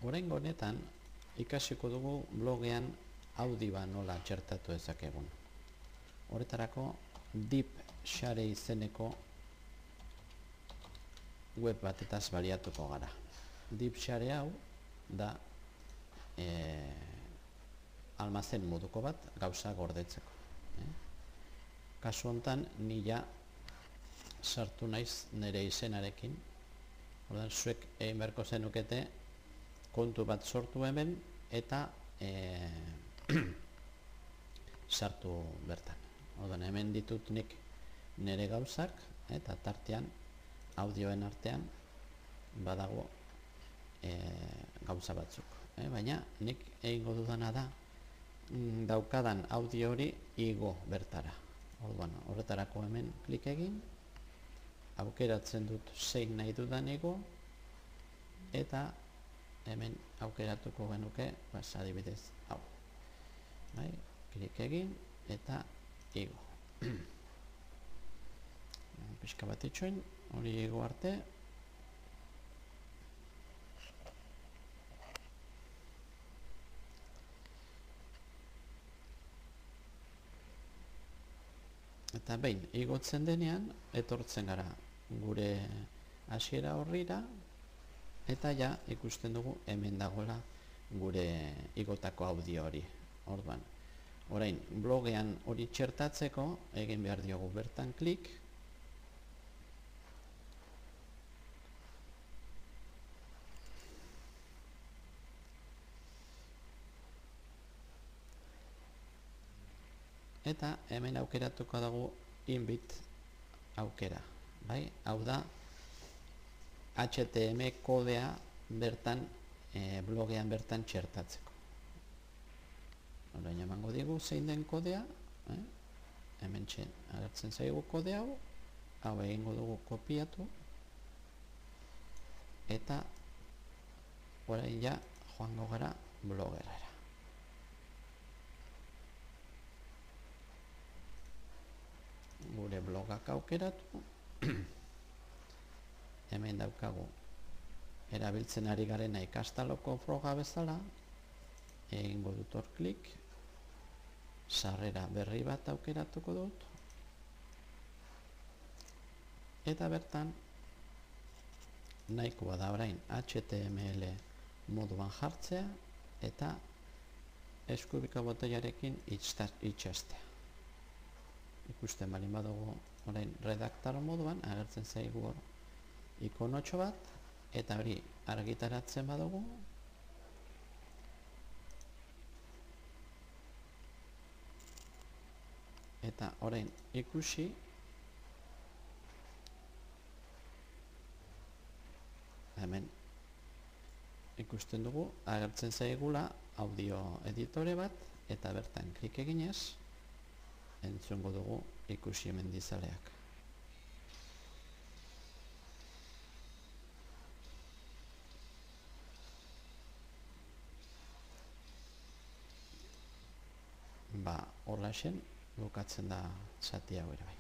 Oraingo honetan ikasiko dugu blogean audioa nola txertatu dezakegun. Horretarako DeepShare izeneko web batetaz baliatuko gara. DeepShare hau da almazen moduko bat gauza gordetzeko. Kasu hontan nila sartu naiz nire izenarekin. Ordan zuek egin beharko zenukete kontu bat sortu hemen eta sartu bertan. Ordan hemen ditut nik nire gauzak eta tartean audioen artean badago gauza batzuk. Baina nik egingo dudana da daukadan audio hori igo bertara. Orduan, horretarako hemen klik egin, aukeratzen dut zein nahi dudan igo, eta hemen aukeratuko genuke, adibidez, hau. Klik egin eta igo. Pixka bat itxoin, hori igo arte. Eta behin, igotzen denean, etortzen gara gure hasiera horrira, eta ja ikusten dugu hemen dagoela gure igotako audio hori. Orduan, orain, blogean hori txertatzeko, egin behar diogu bertan klik, eta hemen aukeratuko dugu invite aukera. Hau da HTML kodea bertan blogean bertan txertatzeko. Orain emango digu zein den kodea, hemen agertzen zaigu kode hau, hau egingo dugu kopiatu, eta orain ja joango gara blogerara. Gure blogak aukeratu, hemen daukagu erabiltzen ari garena ikastaloko froga bezala, egingo dut hor klik, sarrera berri bat aukeratuko dut, eta bertan nahikoa da orain HTML moduan jartzea eta eskubiko botoiarekin itxastea. Ikusten balin badugu orain redaktar moduan agertzen zaigu hor ikonotxo bat, eta hori argitaratzen badugu eta orain ikusi hemen ikusten dugu agertzen zaigula audio editore bat, eta bertan klik eginez entzungo dugu ikusi mendizaleak. Horlaxen bukatzen da zati hau ere bai.